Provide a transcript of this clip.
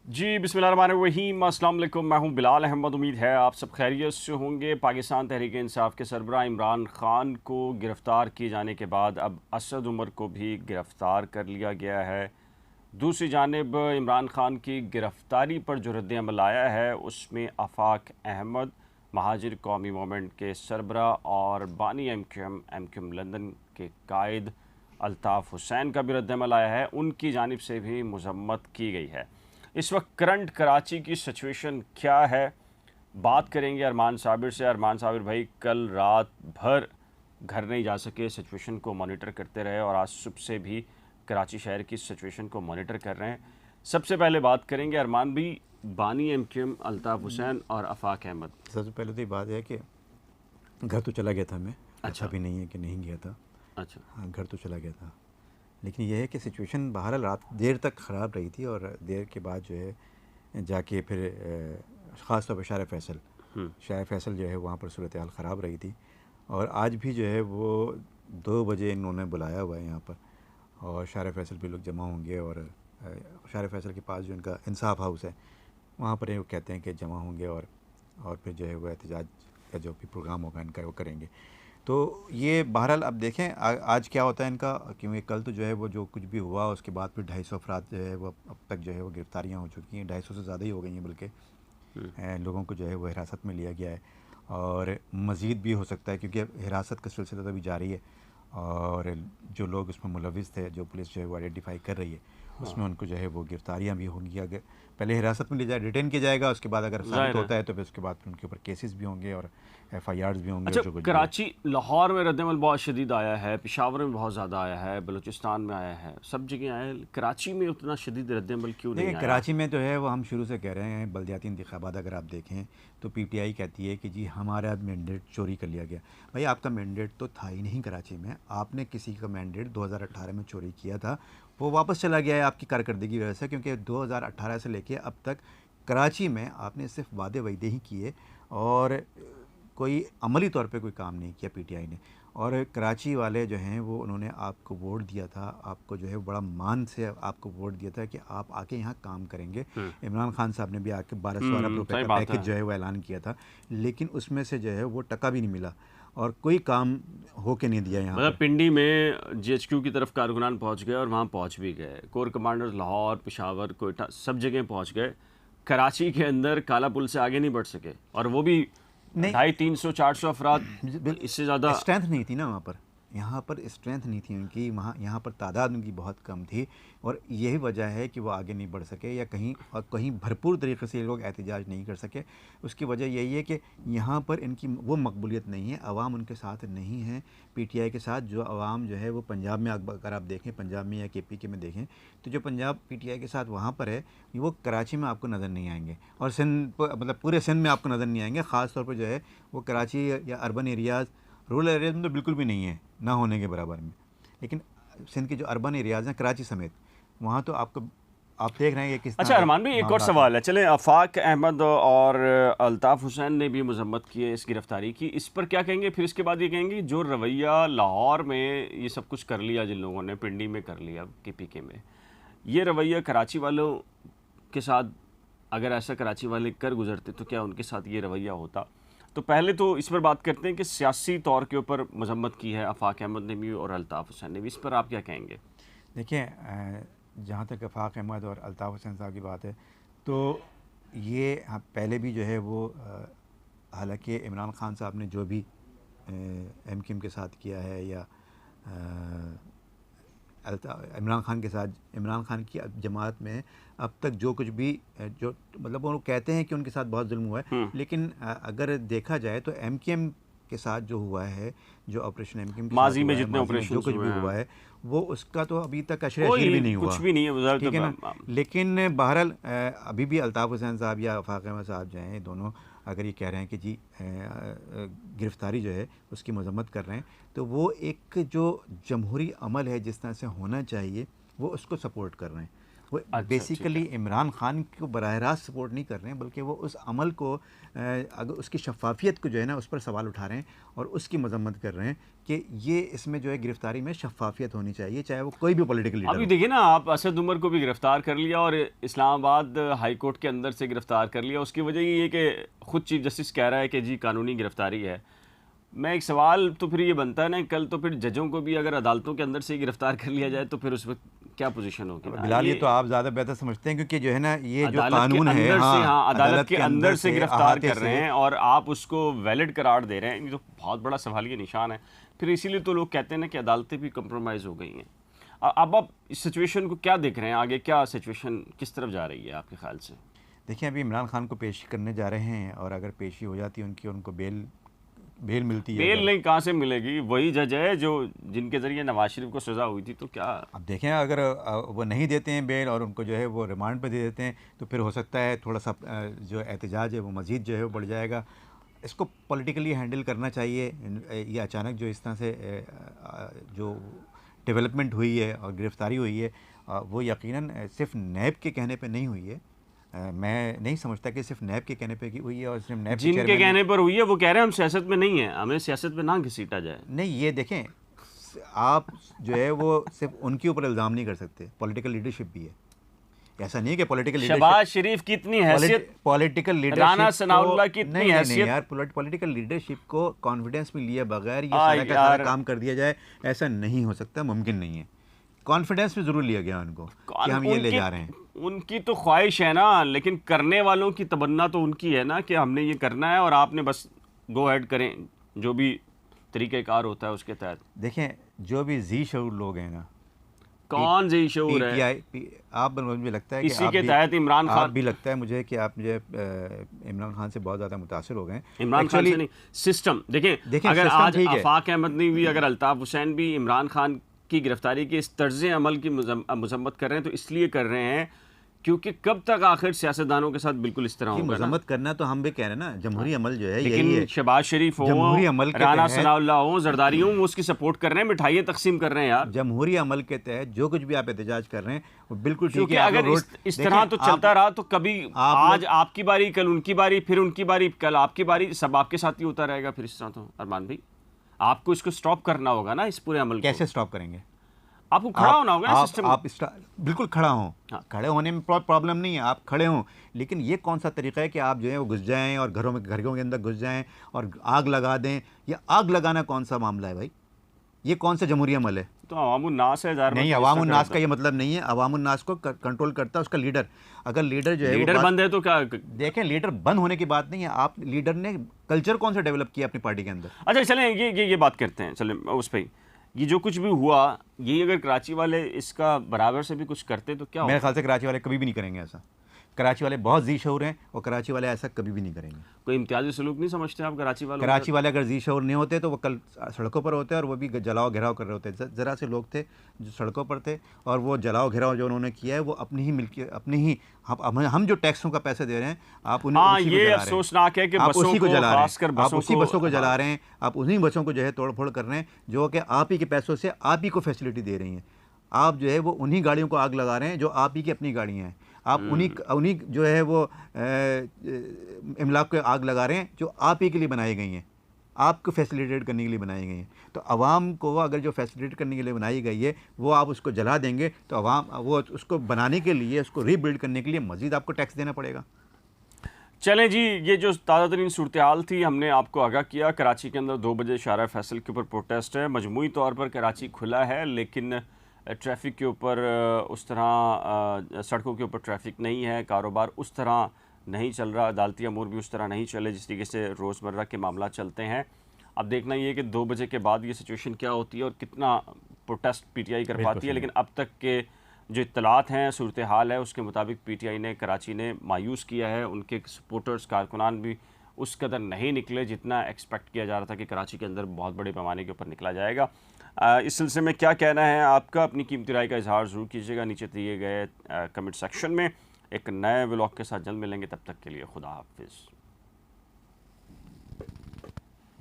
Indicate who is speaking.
Speaker 1: जी बिस्मिल्लाहिर्रहमानिर्रहीम, अस्सलाम वालेकुम। मैं हूं बिलाल अहमद। उम्मीद है आप सब खैरियत से होंगे। पाकिस्तान तहरीक इंसाफ के सरबराह इमरान खान को गिरफ़्तार किए जाने के बाद अब असद उमर को भी गिरफ़्तार कर लिया गया है। दूसरी जानिब इमरान खान की गिरफ़्तारी पर जो रद्द-ए-अमल आया है उसमें आफाक अहमद, महाजिर कौमी मूवमेंट के सरबराह और बानी एम क्यू एम लंदन के कायद अल्ताफ़ हुसैन का भी रद्द-ए-अमल आया है। उनकी जानिब से भी मज़म्मत की गई है। इस वक्त करंट कराची की सिचुएशन क्या है, बात करेंगे अरमान साबिर से। अरमान साबिर भाई कल रात भर घर नहीं जा सके, सिचुएशन को मॉनिटर करते रहे और आज सुबह से भी कराची शहर की सिचुएशन को मॉनिटर कर रहे हैं। सबसे पहले बात करेंगे अरमान भी, बानी एमक्यूएम अल्ताफ़ हुसैन और आफाक अहमद।
Speaker 2: सबसे पहले तो ये बात है कि घर तो चला गया था मैं, ऐसा
Speaker 1: अच्छा।
Speaker 2: भी नहीं है कि नहीं गया था।
Speaker 1: अच्छा।
Speaker 2: हाँ, घर तो चला गया था, लेकिन यह है कि सिचुएशन बहरहाल रात देर तक ख़राब रही थी और देर के बाद जो है जाके फिर ख़ास तौर पर शाह फैसल जो है वहाँ पर सूरत हाल ख़राब रही थी। और आज भी जो है वो 2 बजे इन्होंने बुलाया हुआ है यहाँ पर, और शाह फैसल भी लोग जमा होंगे और शाह फैसल के पास जो इनका इंसाफ हाउस है वहाँ पर वो कहते हैं कि जमा होंगे और फिर जो है वो एहतजाज का जो भी प्रोग्राम होगा इनका वो करेंगे। तो ये बहरहाल अब देखें आज क्या होता है इनका, क्योंकि कल तो जो है वो जो कुछ भी हुआ उसके बाद फिर 250 अफराद जो है वो अब तक जो है वो गिरफ्तारियाँ हो चुकी हैं। 250 से ज़्यादा ही हो गई हैं, बल्कि लोगों को जो है वो हिरासत में लिया गया है और मज़ीद भी हो सकता है, क्योंकि हिरासत का सिलसिला तो अभी जारी है। और जो लोग उसमें मुलविस थे, जो पुलिस जो है वो आइडेंटिफाई कर रही है, उसमें उनको जो है वो गिरफ्तारियाँ भी होंगी। अगर पहले हिरासत में लिया जाए, डिटेन किया जाएगा, उसके बाद अगर साबित
Speaker 1: ज़ाहिर है।
Speaker 2: होता है तो फिर उसके बाद फिर उनके ऊपर केसेस भी होंगे और FIRs भी होंगे और
Speaker 1: अच्छा,
Speaker 2: जो कुछ भी है।
Speaker 1: कराची लाहौर में रद्द-ए-अमल बहुत शदीद आया है, पेशावर में बहुत ज़्यादा आया है, बलूचिस्तान में आया है, सब जगह आया है। कराची में उतना शदीद रद्द-ए-अमल क्यों नहीं
Speaker 2: देखिए,
Speaker 1: आया?
Speaker 2: कराची में जो है वो हम शुरू से कह रहे हैं, बल्दियाती इंतखाबात अगर आप देखें तो PTI कहती है कि जी हमारा मैंडेट चोरी कर लिया गया। भाई, आपका मैंडेट तो था ही नहीं कराची में। आपने किसी का मैंडेट 2018 में चोरी किया था, वो वापस चला गया है आपकी कारकर्दगी की वजह से, क्योंकि 2018 से लेके अब तक कराची में आपने सिर्फ वादे वहीदे ही किए और कोई अमली तौर पे कोई काम नहीं किया PTI ने। और कराची वाले जो हैं वो उन्होंने आपको वोट दिया था, आपको जो है बड़ा मान से आपको वोट दिया था कि आप आके यहाँ काम करेंगे। इमरान खान साहब ने भी आके 1200 अरब रुपए
Speaker 1: सही
Speaker 2: का
Speaker 1: बात
Speaker 2: पैकेज
Speaker 1: है।
Speaker 2: जो है वो ऐलान किया था, लेकिन उसमें से जो है वो टका भी नहीं मिला और कोई काम हो के नहीं दिया यहाँ
Speaker 1: मतलब
Speaker 2: पर।
Speaker 1: पिंडी में GHQ की तरफ कारकुनान पहुंच गए और वहां पहुंच भी गए। कोर कमांडर्स लाहौर, पेशावर, कोयटा सब जगह पहुंच गए। कराची के अंदर काला पुल से आगे नहीं बढ़ सके, और वो भी
Speaker 2: नहीं,
Speaker 1: 250-300-400 अफराद, इससे ज़्यादा।
Speaker 2: स्ट्रेंथ नहीं थी ना वहाँ पर। यहाँ पर स्ट्रेंथ नहीं थी उनकी, वहाँ यहाँ पर तादाद उनकी बहुत कम थी और यही वजह है कि वो आगे नहीं बढ़ सके या कहीं भरपूर तरीके से ये लोग एहतजाज नहीं कर सके। उसकी वजह यही है कि यहाँ पर इनकी वो मकबूलियत नहीं है, आवाम उनके साथ नहीं है PTI के साथ। जो आवाम जो है वो पंजाब में अगर आप देखें, पंजाब में या KPK में देखें, तो जो पंजाब PTI के साथ वहाँ पर है वो कराची में आपको नज़र नहीं आएंगे और सिंध मतलब पूरे सिंध में आपको नज़र नहीं आएंगे। ख़ास तौर पर जो है वो कराची या अर्बन एरियाज़, रूरल एरियाज़ में तो बिल्कुल भी नहीं है, ना होने के बराबर में। लेकिन सिंध के जो अर्बन एरियाज़ हैं कराची समेत, वहाँ तो आप देख रहे हैं कि किस तरह
Speaker 1: अच्छा
Speaker 2: के
Speaker 1: अरमान भाई, एक और
Speaker 2: मामलात हैं।
Speaker 1: सवाल है। चले, आफाक अहमद और अल्ताफ़ हुसैन ने भी मजम्मत की है इस गिरफ्तारी की, इस पर क्या कहेंगे? फिर इसके बाद ये कहेंगे जो रवैया लाहौर में ये सब कुछ कर लिया, जिन लोगों ने पिंडी में कर लिया, KPK में, ये रवैया कराची वालों के साथ अगर ऐसा कराची वाले कर गुजरते तो क्या उनके साथ ये रवैया होता? तो पहले तो इस पर बात करते हैं कि सियासी तौर के ऊपर मजम्मत की है आफाक अहमद ने भी और अल्ताफ़ हुसैन ने भी, इस पर आप क्या कहेंगे?
Speaker 2: देखिए, जहाँ तक आफाक अहमद और अल्ताफ़ हुसैन साहब की बात है, तो ये पहले भी जो है वो हालांकि इमरान खान साहब ने जो भी MQM के साथ किया है या इमरान खान के साथ, इमरान खान की जमात में अब तक जो कुछ भी जो मतलब वो कहते हैं कि उनके साथ बहुत जुल्म हुआ है, लेकिन अगर देखा जाए तो MQM के साथ जो हुआ है, जो ऑपरेशन MQM के साथ
Speaker 1: माजी में
Speaker 2: हुआ है,
Speaker 1: जितने
Speaker 2: माजी में जो
Speaker 1: ऑपरेशंस
Speaker 2: कुछ
Speaker 1: हुए
Speaker 2: भी
Speaker 1: हैं,
Speaker 2: हुआ है, वो उसका तो अभी तक अशरे अशीर भी
Speaker 1: कोई
Speaker 2: नहीं
Speaker 1: कुछ
Speaker 2: हुआ।
Speaker 1: भी नहीं है उधर
Speaker 2: ठीक है ना।
Speaker 1: तो।
Speaker 2: लेकिन बहरहाल अभी भी अल्ताफ़ हुसैन साहब या आफाक अहमद साहब जो हैं, दोनों अगर ये कह रहे हैं कि जी गिरफ़्तारी जो है उसकी मजम्मत कर रहे हैं, तो वो एक जो जमहूरी अमल है जिस तरह से होना चाहिए वो उसको सपोर्ट कर रहे हैं। वो बेसिकली इमरान खान को बराह रास्त सपोर्ट नहीं कर रहे हैं, बल्कि वो उस अमल को अगर उसकी शफाफियत को जो है ना उस पर सवाल उठा रहे हैं और उसकी मजम्मत कर रहे हैं कि ये इसमें जो है गिरफ्तारी में शफाफियत होनी चाहिए, चाहे वो कोई भी पॉलिटिकल लीडर
Speaker 1: अभी देखिए ना, आप असद उमर को भी गिरफ्तार कर लिया और इस्लामाबाद हाई कोर्ट के अंदर से गिरफ्तार कर लिया। उसकी वजह ये है कि खुद चीफ जस्टिस कह रहा है कि जी कानूनी गिरफ्तारी है। मैं एक सवाल तो फिर ये बनता है ना, कल तो फिर जजों को भी अगर अदालतों के अंदर से गिरफ्तार कर लिया जाए तो फिर उस वक्त क्या पोजीशन होगी?
Speaker 2: बिलाल, ये तो आप ज़्यादा बेहतर समझते हैं, क्योंकि जो है ना ये जो कानून है,
Speaker 1: अदालत के अंदर से गिरफ्तार कर रहे हैं और आप उसको वैलिड करार दे रहे हैं, ये तो बहुत बड़ा सवालिया निशान है। फिर इसीलिए तो लोग कहते हैं ना कि अदालतें भी कंप्रोमाइज़ हो गई हैं। अब आप इस सिचुएशन को क्या देख रहे हैं? आगे क्या सिचुएशन किस तरफ जा रही है आपके ख्याल से?
Speaker 2: देखिए, अभी इमरान खान को पेश करने जा रहे हैं और अगर पेशी हो जाती है उनको बेल मिलती है।
Speaker 1: बेल नहीं, कहाँ से मिलेगी? वही जज है जो जिनके ज़रिए नवाज शरीफ को सज़ा हुई थी, तो क्या?
Speaker 2: अब देखें, अगर वो नहीं देते हैं बेल और उनको जो है वो रिमांड पे दे देते हैं तो फिर हो सकता है थोड़ा सा जो एहतजाज है वो मज़ीद जो है वो बढ़ जाएगा। इसको पॉलिटिकली हैंडल करना चाहिए। ये अचानक जो इस तरह से जो डेवलपमेंट हुई है और गिरफ़्तारी हुई है, वो यकीनन सिर्फ नैब के कहने पे नहीं हुई है। मैं नहीं समझता कि सिर्फ नैब के कहने पे की हुई है और सिर्फ नैब
Speaker 1: जिनके कहने पर हुई है वो कह रहे हैं हम सियासत में नहीं है, हमें सियासत में ना घसीटा जाए।
Speaker 2: नहीं, ये देखें, आप जो है वो सिर्फ उनके ऊपर इल्ज़ाम नहीं कर सकते, पॉलिटिकल लीडरशिप भी है। ऐसा नहीं है कि पॉलिटिकल लीडरशिप,
Speaker 1: शहबाज शरीफ की इतनी हैसियत,
Speaker 2: पॉलिटिकल लीडरशिप,
Speaker 1: राना सनाउल्लाह की इतनी हैसियत
Speaker 2: यार, पॉलिटिकल लीडरशिप को कॉन्फिडेंस में लिए बगैर ये सारा का सारा काम कर दिया जाए, ऐसा नहीं हो सकता, मुमकिन नहीं है। कॉन्फिडेंस में ज़रूर लिया गया उनको कि हम ये ले जा रहे हैं।
Speaker 1: उनकी तो ख्वाहिश है ना, लेकिन करने वालों की तमन्ना तो उनकी है ना कि हमने ये करना है और आपने बस गो अहेड करें, जो भी तरीक़ेकार होता है उसके तहत।
Speaker 2: देखें, जो भी जी शऊर लोग हैं ना,
Speaker 1: कौन जी शऊर है?
Speaker 2: आप, मुझे लगता है कि
Speaker 1: इसी के तहत इमरान खान,
Speaker 2: आप भी लगता है मुझे कि आप मुझे इमरान खान से बहुत ज़्यादा मुतासिर हो गए।
Speaker 1: इमरान खान से नहीं, सिस्टम देखें अगर आज आफाक अहमद नहीं भी, अगर अल्ताफ़ हुसैन भी इमरान खान की गिरफ्तारी के इस तर्ज़ अमल की मजम्मत कर रहे हैं तो इसलिए कर रहे हैं क्योंकि कब तक आखिर सियासतदानों के साथ बिल्कुल इस तरह होगा।
Speaker 2: मजम्मत करना तो हम भी कह रहे हैं ना, जमहूरी अमल जो है
Speaker 1: लेकिन
Speaker 2: यही है।
Speaker 1: शहबाज शरीफ हो,
Speaker 2: जमहूरी अमल के
Speaker 1: राना सनाउल्लाह हो, जरदारी हो, वो उसकी सपोर्ट कर रहे हैं, मिठाइयाँ तकसीम कर रहे हैं यार।
Speaker 2: जमहूरी अमल के तहत जो कुछ भी आप एहतजाज कर रहे हैं वो बिल्कुल ठीक है।
Speaker 1: अगर इस तरह तो चलता रहा तो कभी आज आपकी बारी, कल उनकी बारी, फिर उनकी बारी, कल आपकी बारी, सब आपके साथ ही होता रहेगा। फिर इस तरह तो अरमान भाई, आपको इसको स्टॉप करना होगा ना, इस पूरे अमल को।
Speaker 2: कैसे स्टॉप करेंगे?
Speaker 1: आपको खड़ा होना होगा सिस्टम।
Speaker 2: आप बिल्कुल खड़ा हों। हाँ। खड़े होने में प्रॉब्लम नहीं है, आप खड़े हों, लेकिन ये कौन सा तरीका है कि आप जो है वो घुस जाएं और घरों के अंदर घुस जाएं और आग लगा दें? ये आग लगाना कौन सा मामला है भाई? ये कौन सा जमहूरी अमल है?
Speaker 1: तो अवामुन्नास है।
Speaker 2: नहीं, अवामुन्नास का ये मतलब नहीं है। अवामुन्नास को कंट्रोल करता है उसका लीडर। अगर लीडर जो है
Speaker 1: लीडर बंद है तो क्या?
Speaker 2: देखें, लीडर बंद होने की बात नहीं है, आप लीडर ने कल्चर कौन सा डेवलप किया अपनी पार्टी के अंदर?
Speaker 1: अच्छा चलें, ये बात करते हैं, चलें उस पर। ये जो कुछ भी हुआ, ये अगर कराची वाले इसका बराबर से भी कुछ करते तो क्या?
Speaker 2: मेरे ख्याल से कराची वाले कभी भी नहीं करेंगे ऐसा। कराची वाले बहुत जी शऊर हैं और कराची वाले ऐसा कभी भी नहीं करेंगे।
Speaker 1: कोई इम्तियाजी सलूक नहीं समझते आप कराची वालों?
Speaker 2: कराची वाले अगर जी शऊर नहीं होते तो वो कल सड़कों पर होते और वो भी जलाओ घेराव कर रहे होते। ज़रा से लोग थे जो सड़कों पर थे और वो जलाओ घेराव जो उन्होंने किया है वो अपनी ही मिल्कियत, अपनी ही, हम जो टैक्सों का पैसे दे रहे हैं आप उन्हें,
Speaker 1: ये अफसोसनाक है कि
Speaker 2: उसी को जला रहे हैं, आप उसी बसों को जला रहे हैं, आप उन्हीं बसों को जो है तोड़ फोड़ कर रहे हैं जो कि आप ही के पैसों से आप ही को फैसिलिटी दे रही हैं। आप जो है वो उन्हीं गाड़ियों को आग लगा रहे हैं जो आप ही की अपनी गाड़ियाँ हैं। आप उन्हीं जो है वो इमलाक को आग लगा रहे हैं जो आप ही के लिए बनाई गई हैं, आपको फैसिलिटेट करने के लिए बनाई गई हैं। तो आवाम को अगर जो फैसिलिटेट करने के लिए बनाई गई है वो आप उसको जला देंगे तो आवाम वो उसको बनाने के लिए, उसको रीबिल्ड करने के लिए मज़ीद आपको टैक्स देना पड़ेगा।
Speaker 1: चलें जी, ये जो ताज़ा तरीन सूरत हाल थी हमने आपको आगाह किया। कराची के अंदर 2 बजे शारा फैसल के ऊपर प्रोटेस्ट है। मजमूई तौर पर कराची खुला है लेकिन ट्रैफिक के ऊपर उस तरह, सड़कों के ऊपर ट्रैफिक नहीं है, कारोबार उस तरह नहीं चल रहा, अदालती अमूर भी उस तरह नहीं चले जिस तरीके से रोज़मर्रा के मामला चलते हैं। अब देखना ये कि 2 बजे के बाद ये सिचुएशन क्या होती है और कितना प्रोटेस्ट पीटीआई कर पाती है। लेकिन अब तक के जो इत्तलात हैं, सूरत हाल है, उसके मुताबिक पीटीआई ने कराची ने मायूस किया है। उनके सपोर्टर्स, कारकुनान भी उस कदर नहीं निकले जितना एक्सपेक्ट किया जा रहा था कि कराची के अंदर बहुत बड़े पैमाने के ऊपर निकला जाएगा। इस सिलसिले में क्या कहना है आपका? अपनी कीमती राय का इजहार ज़रूर कीजिएगा नीचे दिए गए कमेंट सेक्शन में। एक नए व्लॉग के साथ जल्द मिलेंगे, तब तक के लिए खुदा हाफिज़।